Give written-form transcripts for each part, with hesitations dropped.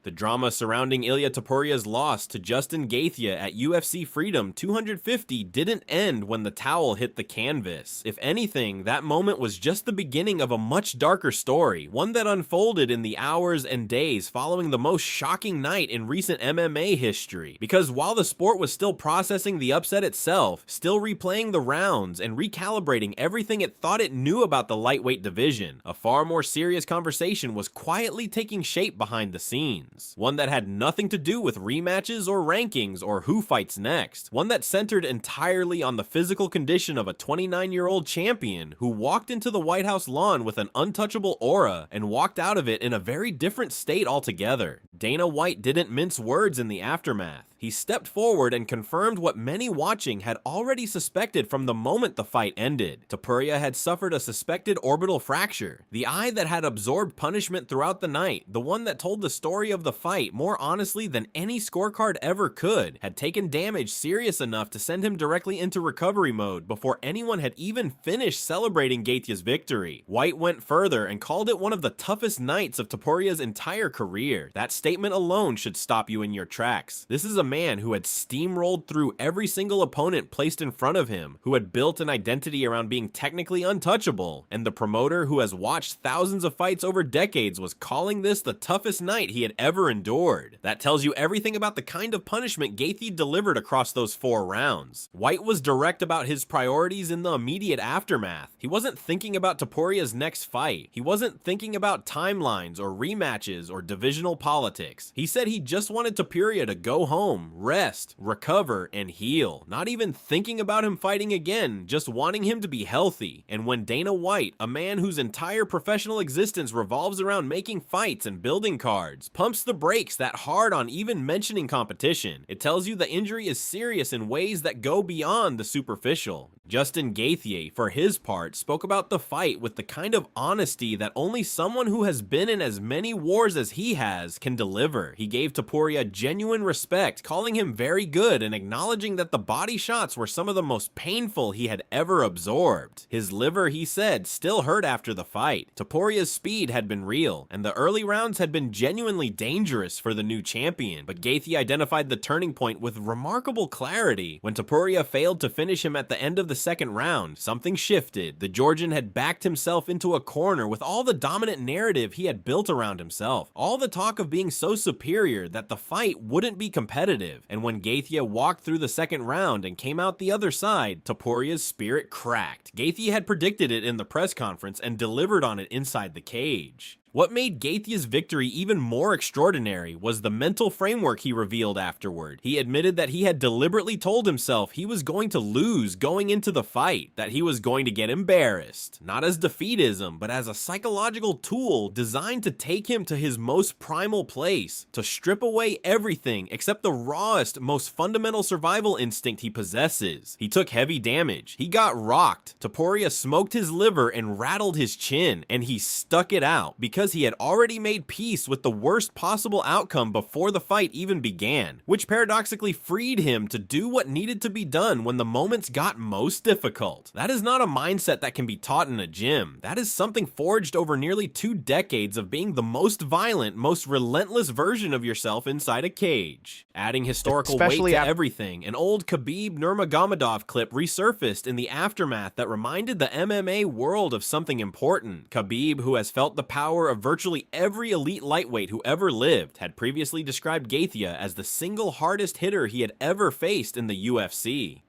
The drama surrounding Ilia Topuria's loss to Justin Gaethje at UFC Freedom 250 didn't end when the towel hit the canvas. If anything, that moment was just the beginning of a much darker story, one that unfolded in the hours and days following the most shocking night in recent MMA history. Because while the sport was still processing the upset itself, still replaying the rounds, and recalibrating everything it thought it knew about the lightweight division, a far more serious conversation was quietly taking shape behind the scenes. One that had nothing to do with rematches or rankings or who fights next. One that centered entirely on the physical condition of a 29-year-old champion who walked into the White House lawn with an untouchable aura and walked out of it in a very different state altogether. Dana White didn't mince words in the aftermath. He stepped forward and confirmed what many watching had already suspected from the moment the fight ended. Topuria had suffered a suspected orbital fracture. The eye that had absorbed punishment throughout the night, the one that told the story of the fight more honestly than any scorecard ever could, had taken damage serious enough to send him directly into recovery mode before anyone had even finished celebrating Gaethje's victory. White went further and called it one of the toughest nights of Topuria's entire career. That statement alone should stop you in your tracks. This is a man who had steamrolled through every single opponent placed in front of him, who had built an identity around being technically untouchable, and the promoter who has watched thousands of fights over decades was calling this the toughest night he had ever endured. That tells you everything about the kind of punishment Gaethje delivered across those 4 rounds. White was direct about his priorities in the immediate aftermath. He wasn't thinking about Topuria's next fight. He wasn't thinking about timelines or rematches or divisional politics. He said he just wanted Topuria to go home, rest, recover, and heal. Not even thinking about him fighting again, just wanting him to be healthy. And when Dana White, a man whose entire professional existence revolves around making fights and building cards, pumps the brakes that hard on even mentioning competition, it tells you the injury is serious in ways that go beyond the superficial. Justin Gaethje, for his part, spoke about the fight with the kind of honesty that only someone who has been in as many wars as he has can deliver. He gave Topuria genuine respect, calling him very good and acknowledging that the body shots were some of the most painful he had ever absorbed. His liver, he said, still hurt after the fight. Topuria's speed had been real, and the early rounds had been genuinely dangerous for the new champion, but Gaethje identified the turning point with remarkable clarity. When Topuria failed to finish him at the end of the second round, something shifted. The Georgian had backed himself into a corner with all the dominant narrative he had built around himself, all the talk of being so superior that the fight wouldn't be competitive, and when Gaethje walked through the second round and came out the other side, Topuria's spirit cracked. Gaethje had predicted it in the press conference and delivered on it inside the cage. What made Gaethje's victory even more extraordinary was the mental framework he revealed afterward. He admitted that he had deliberately told himself he was going to lose going into the fight, that he was going to get embarrassed, not as defeatism, but as a psychological tool designed to take him to his most primal place, to strip away everything except the rawest, most fundamental survival instinct he possesses. He took heavy damage. He got rocked. Topuria smoked his liver and rattled his chin, and he stuck it out because he had already made peace with the worst possible outcome before the fight even began, which paradoxically freed him to do what needed to be done when the moments got most difficult. That is not a mindset that can be taught in a gym. That is something forged over nearly 2 decades of being the most violent, most relentless version of yourself inside a cage. Adding historical weight to everything, an old Khabib Nurmagomedov clip resurfaced in the aftermath that reminded the MMA world of something important. Khabib, who has felt the power of virtually every elite lightweight who ever lived, had previously described Gaethje as the single hardest hitter he had ever faced in the UFC.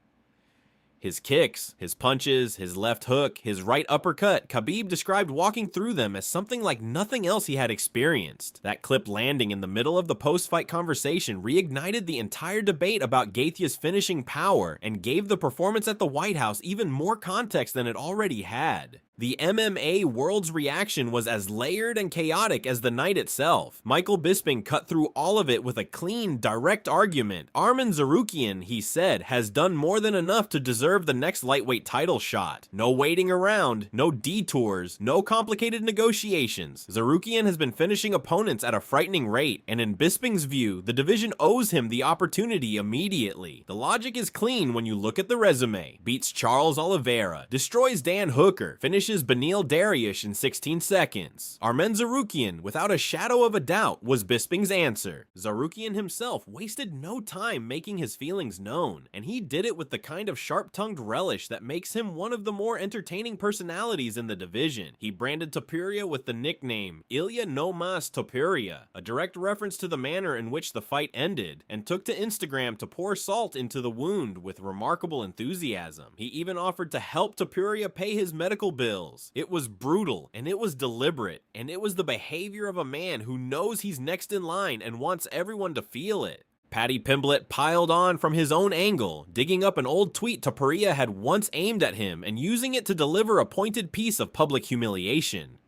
His kicks, his punches, his left hook, his right uppercut, Khabib described walking through them as something like nothing else he had experienced. That clip landing in the middle of the post-fight conversation reignited the entire debate about Gaethje's finishing power and gave the performance at the White House even more context than it already had. The MMA world's reaction was as layered and chaotic as the night itself. Michael Bisping cut through all of it with a clean, direct argument. Arman Tsarukyan, he said, has done more than enough to deserve the next lightweight title shot. No waiting around, no detours, no complicated negotiations. Tsarukyan has been finishing opponents at a frightening rate, and in Bisping's view, the division owes him the opportunity immediately. The logic is clean when you look at the resume. Beats Charles Oliveira, destroys Dan Hooker, finishes finishes Beneil Dariush in 16 seconds. Armen Tsarukyan, without a shadow of a doubt, was Bisping's answer. Tsarukyan himself wasted no time making his feelings known, and he did it with the kind of sharp-tongued relish that makes him one of the more entertaining personalities in the division. He branded Topuria with the nickname Ilia Topuria, a direct reference to the manner in which the fight ended, and took to Instagram to pour salt into the wound with remarkable enthusiasm. He even offered to help Topuria pay his medical bills. It was brutal, and it was deliberate, and it was the behavior of a man who knows he's next in line and wants everyone to feel it. Paddy Pimblett piled on from his own angle, digging up an old tweet Topuria had once aimed at him and using it to deliver a pointed piece of public humiliation.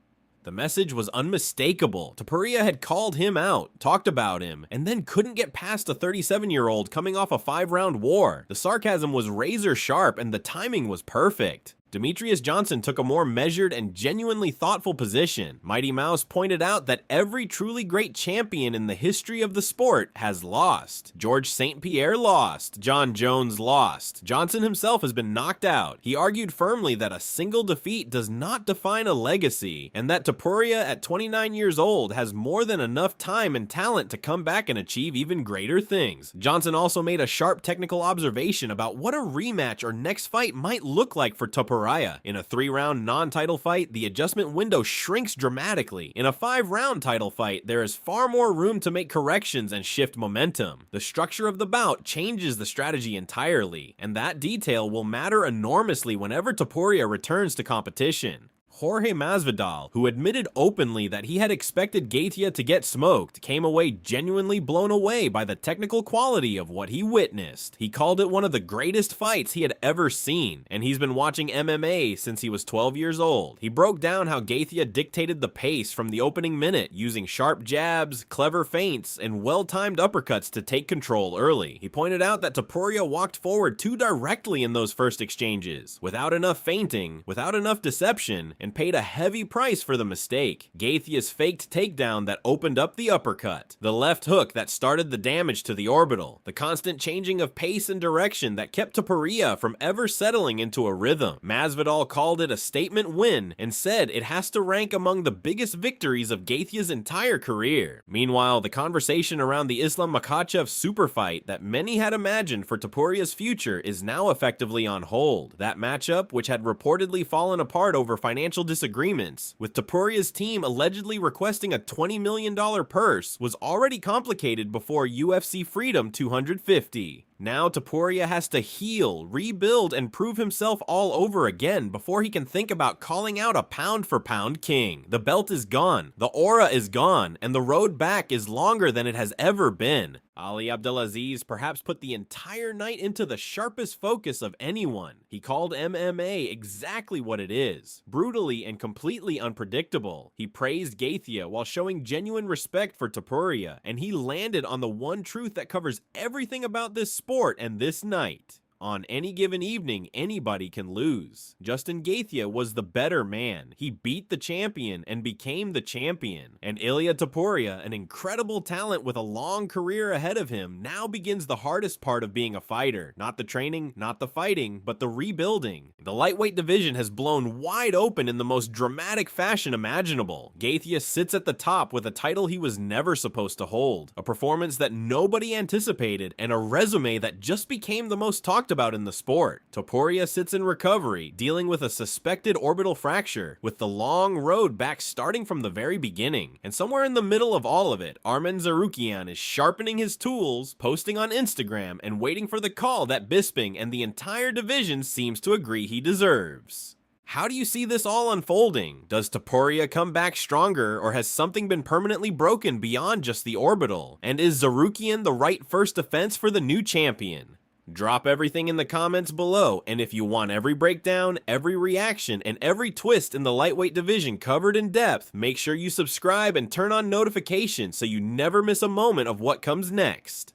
The message was unmistakable. Topuria had called him out, talked about him, and then couldn't get past a 37-year-old coming off a 5-round war. The sarcasm was razor sharp and the timing was perfect. Demetrius Johnson took a more measured and genuinely thoughtful position. Mighty Mouse pointed out that every truly great champion in the history of the sport has lost. George St. Pierre lost. John Jones lost. Johnson himself has been knocked out. He argued firmly that a single defeat does not define a legacy, and that Topuria at 29 years old has more than enough time and talent to come back and achieve even greater things. Johnson also made a sharp technical observation about what a rematch or next fight might look like for Topuria. In a 3-round non-title fight, the adjustment window shrinks dramatically. In a 5-round title fight, there is far more room to make corrections and shift momentum. The structure of the bout changes the strategy entirely, and that detail will matter enormously whenever Topuria returns to competition. Jorge Masvidal, who admitted openly that he had expected Gaethje to get smoked, came away genuinely blown away by the technical quality of what he witnessed. He called it one of the greatest fights he had ever seen, and he's been watching MMA since he was 12 years old. He broke down how Gaethje dictated the pace from the opening minute, using sharp jabs, clever feints, and well-timed uppercuts to take control early. He pointed out that Topuria walked forward too directly in those first exchanges, without enough feinting, without enough deception, and paid a heavy price for the mistake. Gaethje's faked takedown that opened up the uppercut, the left hook that started the damage to the orbital, the constant changing of pace and direction that kept Topuria from ever settling into a rhythm. Masvidal called it a statement win and said it has to rank among the biggest victories of Gaethje's entire career. Meanwhile, the conversation around the Islam Makhachev super fight that many had imagined for Topuria's future is now effectively on hold. That matchup, which had reportedly fallen apart over financial disagreements, with Topuria's team allegedly requesting a $20 million purse, was already complicated before UFC Freedom 250. Now Topuria has to heal, rebuild, and prove himself all over again before he can think about calling out a pound-for-pound king. The belt is gone, the aura is gone, and the road back is longer than it has ever been. Ali Abdelaziz perhaps put the entire night into the sharpest focus of anyone. He called MMA exactly what it is, brutally and completely unpredictable. He praised Gaethje while showing genuine respect for Topuria, and he landed on the one truth that covers everything about this sport and this night. On any given evening, anybody can lose. Justin Gaethje was the better man. He beat the champion and became the champion. And Ilia Topuria, an incredible talent with a long career ahead of him, now begins the hardest part of being a fighter. Not the training, not the fighting, but the rebuilding. The lightweight division has blown wide open in the most dramatic fashion imaginable. Gaethje sits at the top with a title he was never supposed to hold, a performance that nobody anticipated, and a resume that just became the most talked about in the sport. Topuria sits in recovery, dealing with a suspected orbital fracture, with the long road back starting from the very beginning. And somewhere in the middle of all of it, Armen Tsarukyan is sharpening his tools, posting on Instagram, and waiting for the call that Bisping and the entire division seems to agree he deserves. How do you see this all unfolding? Does Topuria come back stronger, or has something been permanently broken beyond just the orbital? And is Tsarukyan the right first defense for the new champion? Drop everything in the comments below, and if you want every breakdown, every reaction, and every twist in the lightweight division covered in depth, make sure you subscribe and turn on notifications so you never miss a moment of what comes next.